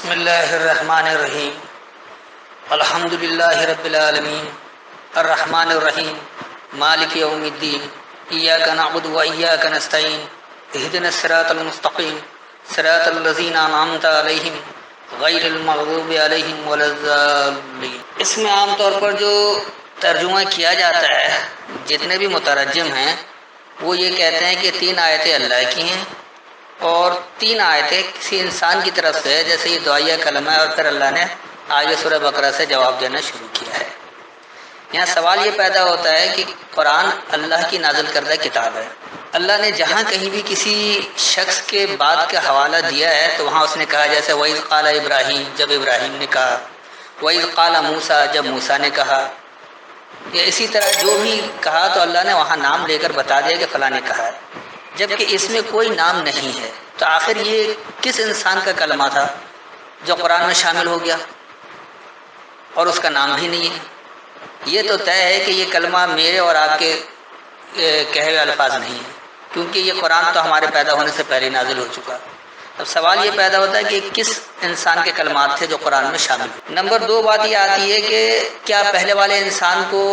بسم اللہ الرحمن الرحیم الحمد للہ رب العالمین الرحمن الرحیم مالک یوم الدین ایاک نعبد و ایاک نستعین اہدنا الصراط المستقیم صراط الذین انعمت علیہم غیر المغضوب علیہم ولا الضالین۔ اس میں عام طور پر جو ترجمہ کیا جاتا ہے، جتنے بھی مترجم ہیں وہ یہ کہتے ہیں کہ 3 آیتیں اللہ کی ہیں اور 3 آیتیں کسی انسان کی طرف سے ہے، جیسے یہ دعائیہ کلمہ ہے، اور پھر اللہ نے آگے سورہ بقرہ سے جواب دینا شروع کیا ہے۔ یہاں سوال یہ پیدا ہوتا ہے کہ قرآن اللہ کی نازل کردہ کتاب ہے، اللہ نے جہاں کہیں بھی کسی شخص کے بات کا حوالہ دیا ہے تو وہاں اس نے کہا، جیسے وَإِذْ قَالَ ابراہیم، جب ابراہیم نے کہا، وَإِذْ قَالَ موسیٰ، جب موسیٰ نے کہا، یا اسی طرح جو بھی کہا تو اللہ نے وہاں نام لے کر بتا دیا کہ فلاں نے کہا ہے، جبکہ اس میں کوئی نام نہیں ہے۔ تو آخر یہ کس انسان کا کلمہ تھا جو قرآن میں شامل ہو گیا اور اس کا نام بھی نہیں ہے؟ یہ تو طے ہے کہ یہ کلمہ میرے اور آپ کے کہے ہوئے الفاظ نہیں ہیں، کیونکہ یہ قرآن تو ہمارے پیدا ہونے سے پہلے نازل ہو چکا۔ اب سوال یہ پیدا ہوتا ہے کہ کس انسان کے کلمات تھے جو قرآن میں شامل ہیں۔ نمبر 2 بات یہ آتی ہے کہ کیا پہلے والے انسان کو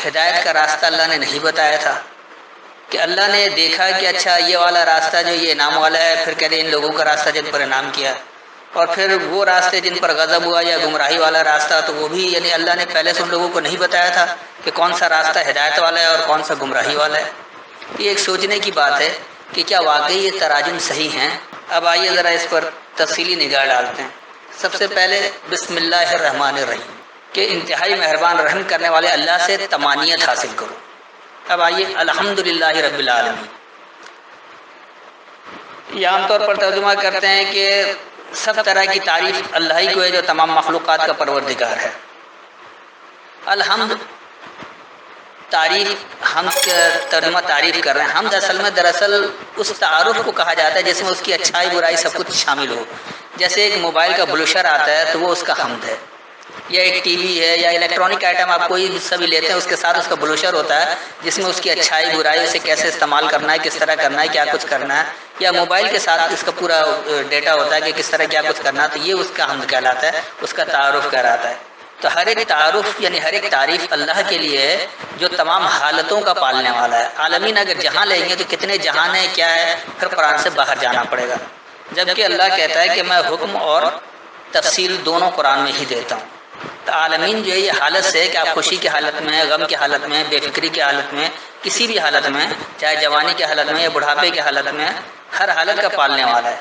ہدایت کا راستہ اللہ نے نہیں بتایا تھا؟ کہ اللہ نے دیکھا کہ اچھا یہ والا راستہ جو یہ انعام والا ہے، پھر کہتے ان لوگوں کا راستہ جن پر انعام کیا، اور پھر وہ راستے جن پر غضب ہوا یا گمراہی والا راستہ، تو وہ بھی یعنی اللہ نے پہلے سے ان لوگوں کو نہیں بتایا تھا کہ کون سا راستہ ہدایت والا ہے اور کون سا گمراہی والا ہے؟ یہ ایک سوچنے کی بات ہے کہ کیا واقعی یہ تراجم صحیح ہیں۔ اب آئیے ذرا اس پر تفصیلی نگاہ ڈالتے ہیں۔ سب سے پہلے بسم اللہ الرحمن الرحیم، کہ انتہائی مہربان رحم کرنے والے اللہ سے تمانیت حاصل کرو۔ اب آئیے الحمدللہ رب العالمین، یہ عام طور پر ترجمہ کرتے ہیں کہ سب طرح کی تعریف اللہ ہی کو ہے جو تمام مخلوقات کا پروردگار ہے۔ الحمد تعریف، ہم ترجمہ تعریف کر رہے ہیں۔ حمد اصل میں دراصل اس تعارف کو کہا جاتا ہے جس میں اس کی اچھائی برائی سب کچھ شامل ہو۔ جیسے ایک موبائل کا بلوشر آتا ہے تو وہ اس کا حمد ہے، یا ایک ٹی وی ہے یا الیکٹرانک آئٹم آپ کوئی حصہ بھی لیتے ہیں، اس کے ساتھ اس کا بلوشر ہوتا ہے جس میں اس کی اچھائی برائی، اسے کیسے استعمال کرنا ہے، کس طرح کرنا ہے، کیا کچھ کرنا ہے، یا موبائل کے ساتھ اس کا پورا ڈیٹا ہوتا ہے کہ کس طرح کیا کچھ کرنا ہے، تو یہ اس کا حمد کہلاتا ہے، اس کا تعارف کہلاتا ہے۔ تو ہر ایک تعارف یعنی ہر ایک تعریف اللہ کے لیے ہے جو تمام حالتوں کا پالنے والا ہے۔ عالمین اگر جہاں لیں گے تو کتنے جہان ہیں، کیا ہے، پھر قرآن سے باہر جانا پڑے گا، جبکہ اللہ کہتا ہے کہ میں حکم اور تفصیل دونوں قرآن میں ہی دیتا ہوں۔ تو عالمین جو ہے یہ حالت سے ہے کہ آپ خوشی کی حالت میں، غم کی حالت میں، بے فکری کی حالت میں، کسی بھی حالت میں، چاہے جوانی کی حالت میں یا بڑھاپے کی حالت میں، ہر حالت کا پالنے والا ہے۔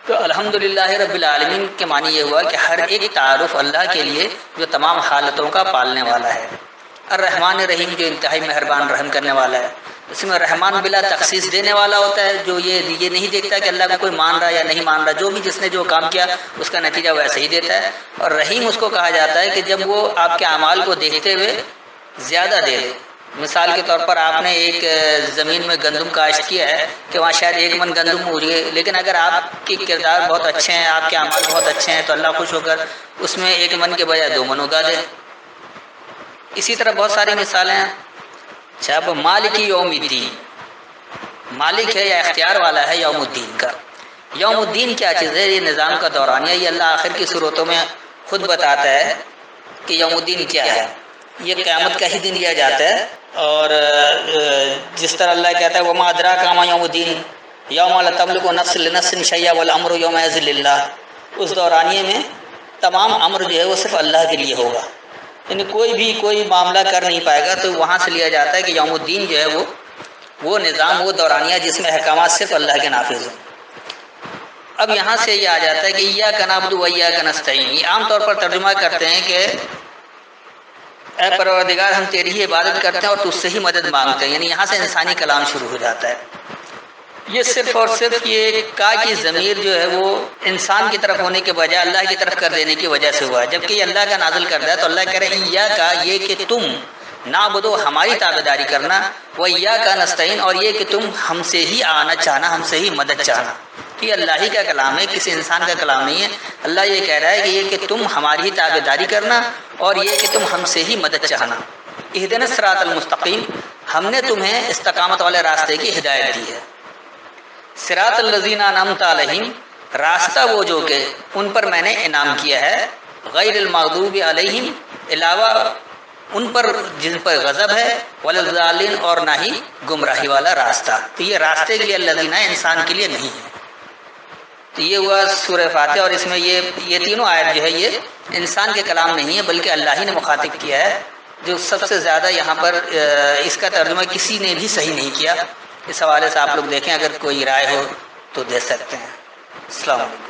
تو الحمدللہ رب العالمین کے معنی یہ ہوا کہ ہر ایک تعارف اللہ کے لیے جو تمام حالتوں کا پالنے والا ہے۔ الرحمن الرحیم جو انتہائی مہربان رحم کرنے والا ہے۔ اس میں رحمان بلا تخصیص دینے والا ہوتا ہے، جو یہ نہیں دیکھتا کہ اللہ کو کوئی مان رہا ہے یا نہیں مان رہا، جو بھی جس نے جو کام کیا اس کا نتیجہ ویسے ہی دیتا ہے۔ اور رحیم اس کو کہا جاتا ہے کہ جب وہ آپ کے اعمال کو دیکھتے ہوئے زیادہ دے دے۔ مثال کے طور پر آپ نے ایک زمین میں گندم کاشت کیا ہے کہ وہاں شاید 1 من گندم اگے، لیکن اگر آپ کے کردار بہت اچھے ہیں، آپ کے اعمال بہت اچھے ہیں، تو اللہ خوش ہو کر اس میں 1 من کے بجائے 2 من اگا دے۔ اسی طرح بہت ساری مثالیں ہیں۔ اب مالک یوم الدین، مالک ہے یا اختیار والا ہے یوم الدین کا۔ یوم الدین کیا چیز ہے؟ یہ نظام کا دورانیہ، یہ اللہ آخر کی صورتوں میں خود بتاتا ہے کہ یوم الدین کیا ہے۔ یہ قیامت کا ہی دن لیا جاتا ہے، اور جس طرح اللہ کہتا ہے وما ادراک ما یوم الدین یوم لا تملک نفس لنفس شیئا والامر یومئذ للہ۔ اس دورانیے میں تمام امر جو ہے وہ صرف اللہ کے لیے ہوگا، یعنی کوئی معاملہ کر نہیں پائے گا۔ تو وہاں سے لیا جاتا ہے کہ یوم الدین جو ہے وہ نظام، وہ دورانیہ جس میں احکامات صرف اللہ کے نافذ ہیں۔ اب یہاں سے یہ آ جاتا ہے کہ ایاک نعبد و ایاک نستعین، یہ عام طور پر ترجمہ کرتے ہیں کہ اے پروردگار ہم تیری ہی عبادت کرتے ہیں اور تجھ سے ہی مدد مانگتے ہیں، یعنی یہاں سے انسانی کلام شروع ہو جاتا ہے۔ یہ صرف اور صرف یہ کا کی ضمیر جو ہے وہ انسان کی طرف ہونے کے بجائے اللہ کی طرف کر دینے کی وجہ سے ہوا ہے، جبکہ یہ اللہ کا نازل کرتا ہے۔ تو اللہ کہہ رہے ہیں ایاک، یہ کہ تم نعبدو ہماری تابعداری کرنا، و ایاک نستعین، اور یہ کہ تم ہم سے ہی آنا چاہنا، ہم سے ہی مدد چاہنا۔ یہ اللہ ہی کا کلام ہے، کسی انسان کا کلام نہیں ہے۔ اللہ یہ کہہ رہا ہے کہ یہ کہ تم ہماری ہی تابعداری کرنا اور یہ کہ تم ہم سے ہی مدد چاہنا۔ اہدنا الصراط المستقیم، ہم نے تمہیں استقامت والے راستے کی ہدایت دی ہے۔ صراط الذین انعمت علیہم، راستہ وہ جو کہ ان پر میں نے انعام کیا ہے، غیر المغضوب علیہم، علاوہ ان پر جن پر غضب ہے، ولا الضالین، اور نہ ہی گمراہی والا راستہ۔ تو یہ راستے کے لیے الذین ہے، انسان کے لیے نہیں ہے۔ تو یہ ہوا سورہ فاتحہ، اور اس میں یہ تینوں آیت جو ہے یہ انسان کے کلام نہیں ہے بلکہ اللہ ہی نے مخاطب کیا ہے، جو سب سے زیادہ یہاں پر اس کا ترجمہ کسی نے بھی صحیح نہیں کیا۔ اس حوالے سے آپ لوگ دیکھیں، اگر کوئی رائے ہو تو دے سکتے ہیں۔ السلام علیکم۔